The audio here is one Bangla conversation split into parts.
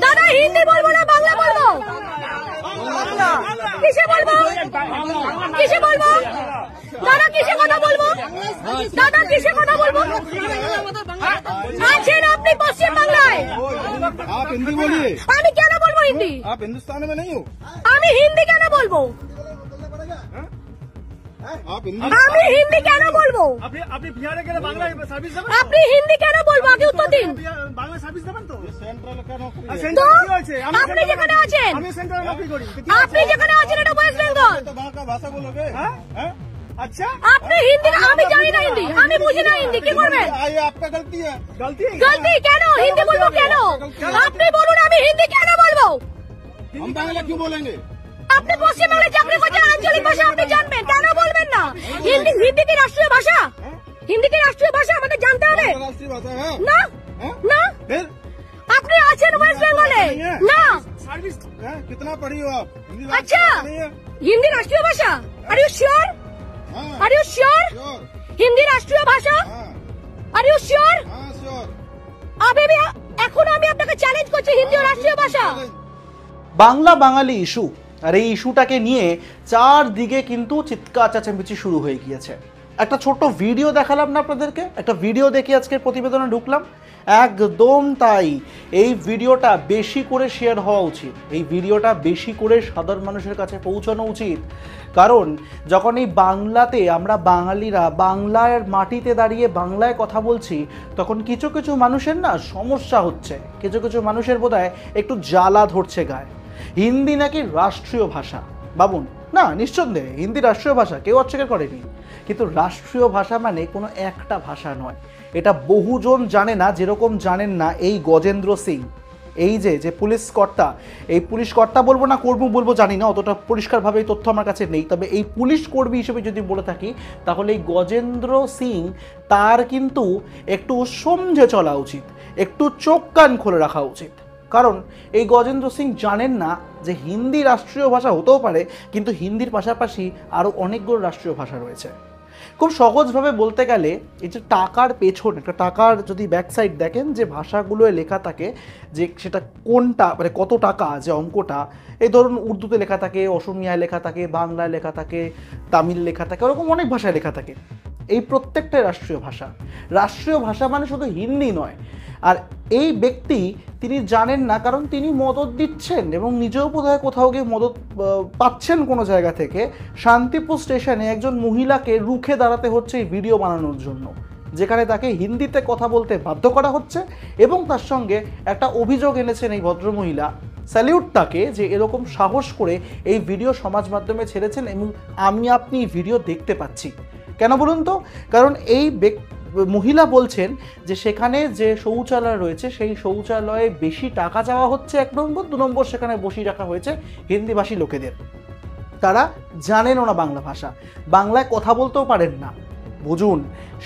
দাদা হিন্দি বলবো না বাংলা বলবো? কিসে বলবো? কিসে বলবো? দাদা কিসে কথা বলবো? দাদা কিসে কথা বলবো? আছেন আপনি পশ্চিম বাংলায়। आप हिंदी बोलिए। আমি কেন বলবো হিন্দি? आप हिंदुस्तान में नहीं हो। আমি হিন্দি কেন বলবো? आप हिंदी আমি হিন্দি কেন বলবো? আপনি বিহারে গেলে বাংলা সার্ভিস দেবেন? আপনি হিন্দি কেন বলবো? আগে উত্তর দিন। বাংলা সার্ভিস দেবেন তো? सेंट्रल का नौकरी আর है। সেন্টারে কি হয়েছে? আপনি যেখানে আছেন, আমি সেন্টারে নকরি করি। আপনি যেখানে আছেন এটা ওয়েস্ট বেঙ্গল। तो वहाँ का भाषा बोलोगे? হ্যাঁ? हैं? আচ্ছা আপনি হিন্দি, আমি জানি না হিন্দি, আমি বুঝি না হিন্দি, কি করবেন? ये आपका गलती है। গলতি গলতি কেন? হিন্দি বলবো কেন? আপনি বলুন আমি হিন্দি কেন বলবো? हम बांग्ला क्यों बोलेंगे? আপনি পশ্চিমবঙ্গে চাকরি করছেন, আঞ্চলিক ভাষা আপনি জানবেন, কেন বলবেন না? হিন্দি কি রাষ্ট্রীয় ভাষা? হিন্দি কি রাষ্ট্রীয় ভাষা আমাদের জানতে হবে राष्ट्रीय भाषा है। না? हैं? না, फिर আপনি আছেন ওয়েস্ট বেঙ্গলে না? সার্ভিস हैं? कितना पढ़ी हो आप? हिंदी अच्छा नहीं है? হিন্দি রাষ্ট্রীয় ভাষা? Are you sure? हाँ, are you sure? Sure. Hindi রাষ্ট্রীয় ভাষা? हाँ, আর ইউ শিওর? हाँ, श्योर। এখন আমি আপনাকে চ্যালেঞ্জ করছি, হিন্দি ও রাষ্ট্রীয় ভাষা। বাংলা বাঙালি ইস্যু, আর এই ইস্যুটাকে নিয়ে চারদিকে কিন্তু চিৎকার চেঁচামেচি শুরু হয়ে গিয়েছে। একটা ছোট্ট ভিডিও দেখালাম না আপনাদেরকে, একটা ভিডিও দেখে আজকের প্রতিবেদনে ঢুকলাম। একদম তাই, এই ভিডিওটা বেশি করে শেয়ার হওয়া উচিত, এই ভিডিওটা বেশি করে সাধারণ মানুষের কাছে পৌঁছানো উচিত। কারণ যখন এই বাংলাতে আমরা বাঙালিরা বাংলার মাটিতে দাঁড়িয়ে বাংলায় কথা বলছি, তখন কিছু কিছু মানুষের না সমস্যা হচ্ছে, কিছু কিছু মানুষের বোধহয় একটু জ্বালা ধরছে গায়ে। হিন্দি নাকি রাষ্ট্রীয় ভাষা, বাবুন না, নিঃসন্দেহে হিন্দি রাষ্ট্রীয় ভাষা, কেউ অস্বীকার করেনি, কিন্তু রাষ্ট্রীয় ভাষা মানে কোনো একটা ভাষা নয়, এটা বহুজন জানে না। যেরকম জানেন না এই গজেন্দ্র সিং, এই যে পুলিশ কর্তা, এই পুলিশ কর্তা বলবো না কর্মী বলবো জানি না, অতটা পরিষ্কারভাবে এই তথ্য আমার কাছে নেই, তবে এই পুলিশ কর্মী হিসেবে যদি বলে থাকি তাহলে এই গজেন্দ্র সিং তার কিন্তু একটু সমঝে চলা উচিত, একটু চোখ কান খুলে রাখা উচিত। কারণ এই গজেন্দ্র সিং জানেন না যে হিন্দি রাষ্ট্রীয় ভাষা হতেও পারে, কিন্তু হিন্দির পাশাপাশি আরও অনেকগুলো রাষ্ট্রীয় ভাষা রয়েছে। খুব সহজভাবে বলতে গেলে এই যে টাকার পেছন, একটা টাকার যদি ব্যাকসাইড দেখেন, যে ভাষাগুলোয় লেখা থাকে যে সেটা কোনটা মানে কত টাকা, যে অঙ্কটা, এই ধরুন উর্দুতে লেখা থাকে, অসমিয়ায় লেখা থাকে, বাংলায় লেখা থাকে, তামিল লেখা থাকে, ওরকম অনেক ভাষায় লেখা থাকে। এই প্রত্যেকটাই রাষ্ট্রীয় ভাষা। রাষ্ট্রীয় ভাষা মানে শুধু হিন্দি নয়। আর এই ব্যক্তি তিনি জানেন না, কারণ তিনি মদত দিচ্ছেন এবং নিজেও বোধহয় কোথাও গিয়ে মদত পাচ্ছেন কোনো জায়গা থেকে। শান্তিপুর স্টেশনে একজন মহিলাকে রুখে দাঁড়াতে হচ্ছে এই ভিডিও বানানোর জন্য, যেখানে তাকে হিন্দিতে কথা বলতে বাধ্য করা হচ্ছে, এবং তার সঙ্গে একটা অভিযোগ এনেছেন এই ভদ্রমহিলা। স্যালিউট তাকে যে এরকম সাহস করে এই ভিডিও সমাজ মাধ্যমে ছেড়েছেন, এবং আমি আপনি ভিডিও দেখতে পাচ্ছি। কেন বলুন তো? কারণ এই মহিলা বলছেন যে সেখানে যে শৌচালয় রয়েছে সেই শৌচালয়ে বেশি টাকা চাওয়া হচ্ছে, 1 নম্বর, 2 নম্বর সেখানে বসিয়ে রাখা হয়েছে হিন্দিভাষী লোকেদের। তারা জানেনও না বাংলা ভাষা, বাংলায় কথা বলতেও পারেন না। বুঝুন,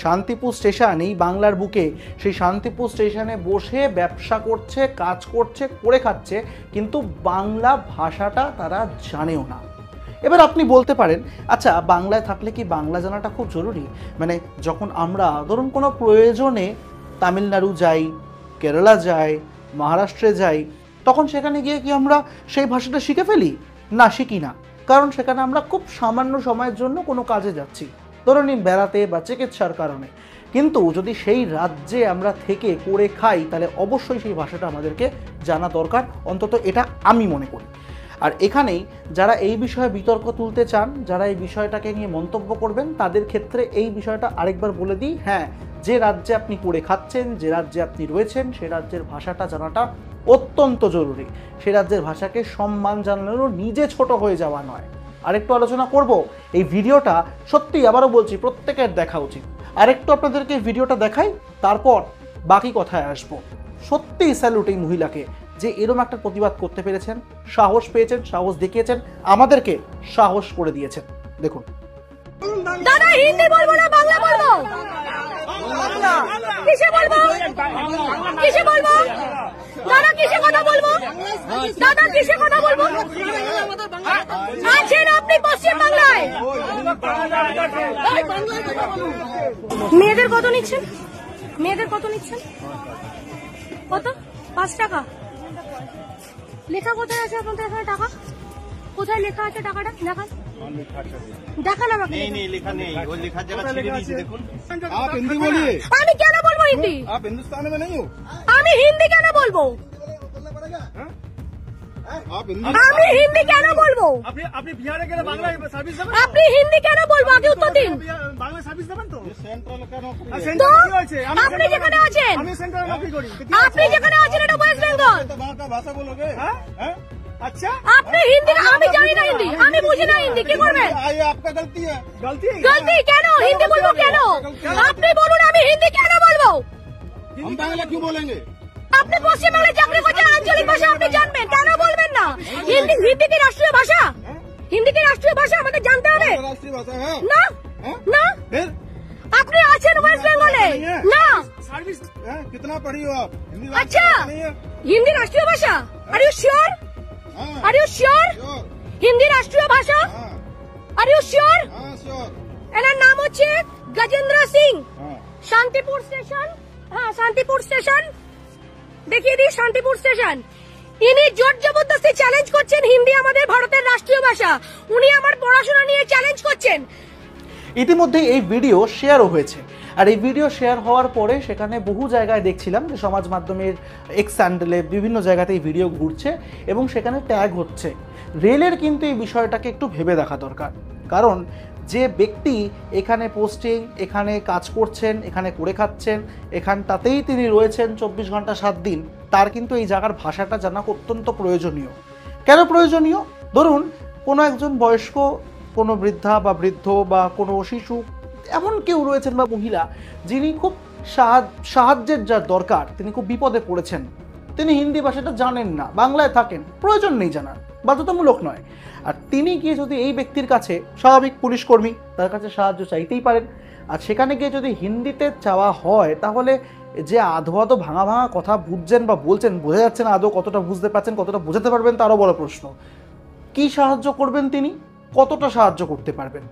শান্তিপুর স্টেশন এই বাংলার বুকে, সেই শান্তিপুর স্টেশনে বসে ব্যবসা করছে, কাজ করছে, করে খাচ্ছে, কিন্তু বাংলা ভাষাটা তারা জানেও না। এবার আপনি বলতে পারেন, আচ্ছা বাংলায় থাকলে কি বাংলা জানাটা খুব জরুরি? মানে যখন আমরা ধরুন কোনো প্রয়োজনে তামিলনাড়ু যাই, কেরালা যাই, মহারাষ্ট্রে যাই, তখন সেখানে গিয়ে কি আমরা সেই ভাষাটা শিখে ফেলি? না, শিখি না। কারণ সেখানে আমরা খুব সামান্য সময়ের জন্য কোনো কাজে যাচ্ছি, ধরুন বেড়াতে বা চিকিৎসার কারণে। কিন্তু যদি সেই রাজ্যে আমরা থেকে করে খাই, তাহলে অবশ্যই সেই ভাষাটা আমাদেরকে জানা দরকার, অন্তত এটা আমি মনে করি। আর এখানেই যারা এই বিষয়ে বিতর্ক তুলতে চান, যারা এই বিষয়টাকে নিয়ে মন্তব্য করবেন, তাদের ক্ষেত্রে এই বিষয়টা আরেকবার বলে দিই, হ্যাঁ, যে রাজ্যে আপনি করে খাচ্ছেন, যে রাজ্যে আপনি রয়েছেন, সে রাজ্যের ভাষাটা জানাটা অত্যন্ত জরুরি। সে রাজ্যের ভাষাকে সম্মান জানানো, নিজে ছোট হয়ে যাওয়া নয়। আরেকটু আলোচনা করব, এই ভিডিওটা সত্যি আবারও বলছি প্রত্যেকের দেখা উচিত। আরেকটু আপনাদেরকে ভিডিওটা দেখাই, তারপর বাকি কথায় আসবো। সত্যিই স্যালুট এই মহিলাকে, যে এরকম একটা প্রতিবাদ করতে পেরেছেন, সাহস পেয়েছেন, সাহস দেখিয়েছেন, আমাদেরকে সাহস করে দিয়েছেন। দেখুন। দাদা হিন্দি বলবো না বাংলা বলবো? কিসে বলবো? কিসে বলবো? দাদা কিসে কথা বলবো? দাদা কিসে কথা বলবো? আছেন আপনি পশ্চিম বাংলায়। মেয়েদের কত নিচ্ছেন? মেয়েদের কত নিচ্ছেন? কত? 5 টাকা। লেখা কোথায় আছে আপনাদের এখানে টাকা? কোথায় লেখা আছে টাকাটা? দেখান দেখান আমাকে। नहीं नहीं लिखा नहीं, वो लिखा जगह छिपी नहीं थी, देखो। आप हिंदी बोलिए। আমি কেন বলবো হিন্দি? आप हिंदुस्तान में नहीं हो। আমি হিন্দি কেন বলবো? आप हिंदी আমি হিন্দি কেন বলবো? আপনি আপনি বিহারে গেলে বাংলায় সার্ভিস দেবেন? আপনি হিন্দি কেন বলবো? আগে উত্তর দিন। বাংলায় সার্ভিস দেবেন তো? सेंट्रल का नौकरी আর है। সেন্টারে তো কি হয়েছে? আমি আপনি সেন্টারে যেখানে আছেন, আমি সেন্টারে নকরি করি। তো কি আপনি যেখানে আছেন এটা ওয়েস্ট বেঙ্গল। तो वहाँ का भाषा बोलोगे। हाँ? हैं? আচ্ছা আপনি হিন্দি, আমি জানি না হিন্দি, আমি বুঝি না হিন্দি, কি করবেন? ये आपका गलती है। গলতি গলতি কেন? হিন্দি বলবো কেন? আপনি বলুন আমি হিন্দি কেন বলবো? हम बांग्ला क्यों बोलेंगे? আপনি পশ্চিমবাংলায় চাকরি করছেন, আঞ্চলিক ভাষা আপনি জানবেন, কেন বলবেন না? হিন্দি কি রাষ্ট্রীয় ভাষা? হিন্দি কি রাষ্ট্রীয় ভাষা আমাদের জানতে হবে राष्ट्रीय भाषा है। না? हैं? না, फिर আপনি আছেন ওয়েস্ট বেঙ্গলে না? সার্ভিস हैं? कितना पढ़ी हो आप? हिंदी बात अच्छा। नहीं है। হিন্দি রাষ্ট্রীয় ভাষা? Are you sure? हाँ, are you sure? Sure. Hindi রাষ্ট্রীয় ভাষা? हाँ, আর ইউ শিওর? हाँ, श्योर। এনার নাম হচ্ছে গজেন্দ্র সিং। हाँ, শান্তিপুর স্টেশন, হ্যাঁ শান্তিপুর স্টেশন, দেখিয়ে দিই শান্তিপুর স্টেশন। ইনি জোর জবরদস্তি চ্যালেঞ্জ করছেন হিন্দি আমাদের ভারতের রাষ্ট্রীয় ভাষা। উনি আমার পড়াশোনা নিয়ে চ্যালেঞ্জ করছেন। ইতিমধ্যে এই ভিডিও শেয়ারও হয়েছে, আর এই ভিডিও শেয়ার হওয়ার পরে সেখানে বহু জায়গায় দেখছিলাম যে সমাজ মাধ্যমের এক্স স্যান্ডেলে বিভিন্ন জায়গাতে এই ভিডিও ঘুরছে এবং সেখানে ট্যাগ হচ্ছে। রেলের কিন্তু এই বিষয়টাকে একটু ভেবে দেখা দরকার, কারণ যে ব্যক্তি এখানে পোস্টিং, এখানে কাজ করছেন, এখানে করে খাচ্ছেন, এখানটাতেই তিনি রয়েছেন 24 ঘন্টা 7 দিন, তার কিন্তু এই জায়গার ভাষাটা জানা অত্যন্ত প্রয়োজনীয়। কেন প্রয়োজনীয়? ধরুন কোনো একজন বয়স্ক, কোনো বৃদ্ধা বা বৃদ্ধ বা কোনো শিশু এমন কেউ রয়েছেন বা মহিলা যিনি খুব সাহায্যের যার দরকার, তিনি খুব বিপদে পড়েছেন, তিনি হিন্দি ভাষাটা জানেন না, বাংলায় থাকেন, প্রয়োজন নেই জানার, বাধ্যতামূলক নয়। আর তিনি গিয়ে যদি এই ব্যক্তির কাছে, স্বাভাবিক পুলিশ কর্মী, তার কাছে সাহায্য চাইতেই পারেন, আর সেখানে গিয়ে যদি হিন্দিতে চাওয়া হয়, তাহলে যে আধো আধো ভাঙা ভাঙা কথা বুঝছেন বা বলছেন, বোঝা যাচ্ছে না আদৌ কতটা বুঝতে পারছেন, কতটা বোঝাতে পারবেন, তারও বড় প্রশ্ন। কি সাহায্য করবেন তিনি? কতটা সাহায্য করতে পারবেন?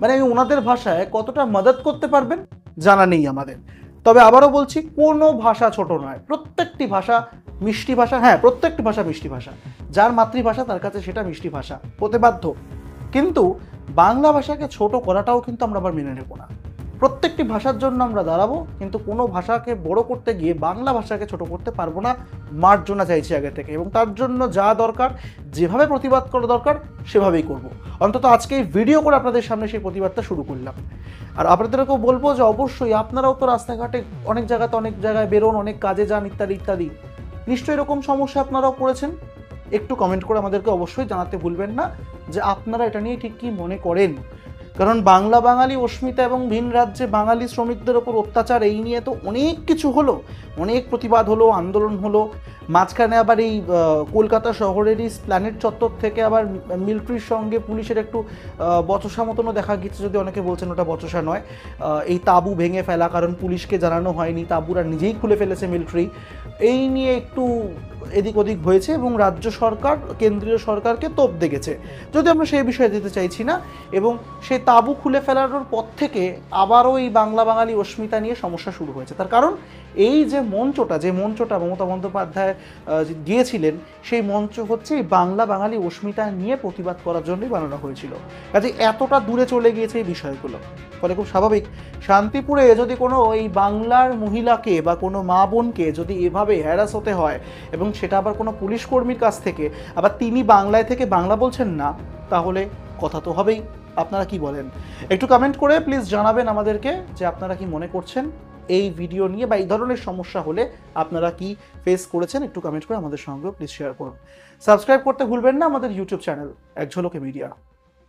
মানে ওনাদের ভাষায় কতটা মদত করতে পারবেন জানা নেই আমাদের। তবে আবারও বলছি, কোনো ভাষা ছোট নয়, প্রত্যেকটি ভাষা মিষ্টি ভাষা। হ্যাঁ, প্রত্যেকটি ভাষা মিষ্টি ভাষা, যার মাতৃভাষা তার কাছে সেটা মিষ্টি ভাষা হতে বাধ্য। কিন্তু বাংলা ভাষাকে ছোট করাটাও কিন্তু আমরা আবার মেনে নেব না। প্রত্যেকটি ভাষার জন্য আমরা দাঁড়াবো, কিন্তু কোনো ভাষাকে বড় করতে গিয়ে বাংলা ভাষাকে ছোট করতে পারবো না। মার্জনা চাইছি আগে থেকে, এবং তার জন্য যা দরকার, যেভাবে প্রতিবাদ করা দরকার সেভাবেই করব। অন্তত আজকে এই ভিডিও করে আপনাদের সামনে সেই প্রতিবাদটা শুরু করলাম। আর আপনাদেরকেও বলবো যে অবশ্যই আপনারাও তো রাস্তাঘাটে অনেক জায়গায় বেরোন, অনেক কাজে যান, ইত্যাদি ইত্যাদি। নিশ্চয়ই এরকম সমস্যা আপনারাও পড়েছেন। একটু কমেন্ট করে আমাদেরকে অবশ্যই জানাতে ভুলবেন না যে আপনারা এটা নিয়ে ঠিক কী মনে করেন। কারণ বাংলা বাঙালি অস্মিতা এবং ভিন রাজ্যে বাঙালি শ্রমিকদের ওপর অত্যাচার, এই নিয়ে তো অনেক কিছু হলো, অনেক প্রতিবাদ হলো, আন্দোলন হলো। মাঝখানে আবার এই কলকাতা শহরেরই স্প্ল্যানেড চত্বর থেকে আবার মিলিটারির সঙ্গে পুলিশের একটু বচসা মতনও দেখা গেছে, যদি অনেকে বলছেন ওটা বচসা নয়, এই তাঁবু ভেঙে ফেলা, কারণ পুলিশকে জানানো হয়নি, তাঁবুরা নিজেই খুলে ফেলেছে মিলিটারি। এই নিয়ে একটু এদিক ওদিক হয়েছে এবং রাজ্য সরকার কেন্দ্রীয় সরকারকে তোপ দেখেছে, যদি আমরা সেই বিষয়ে দিতে চাইছি না। এবং সেই তাঁবু খুলে ফেলানোর পর থেকে আবারও এই বাংলা বাঙালি অস্মিতা নিয়ে সমস্যা শুরু হয়েছে। তার কারণ এই যে মঞ্চটা মমতা বন্দ্যোপাধ্যায় দিয়েছিলেন, সেই মঞ্চ হচ্ছে এই বাংলা বাঙালি অস্মিতা নিয়ে প্রতিবাদ করার জন্যই বানানো হয়েছিল। কাজে এতটা দূরে চলে গিয়েছে এই বিষয়গুলো, ফলে খুব স্বাভাবিক শান্তিপুরে যদি কোনো এই বাংলার মহিলাকে বা কোনো মা বোনকে যদি এভাবে হ্যারাস হতে হয়, এবং সেটা আবার কোনো পুলিশ কর্মীর কাছ থেকে, আবার তিনি বাংলায় থেকে বাংলা বলছেন না, তাহলে কথা তো হবেই। আপনারা কি বলেন? একটু কমেন্ট করে প্লিজ জানাবেন আমাদেরকে যে আপনারা কি মনে করছেন এই ভিডিও নিয়ে, বা এই ধরনের সমস্যা হলে আপনারা কি ফেস করেছেন। একটু কমেন্ট করে আমাদের সঙ্গেও প্লিজ শেয়ার করুন। সাবস্ক্রাইব করতে ভুলবেন না আমাদের ইউটিউব চ্যানেল এক ঝলকে মিডিয়া।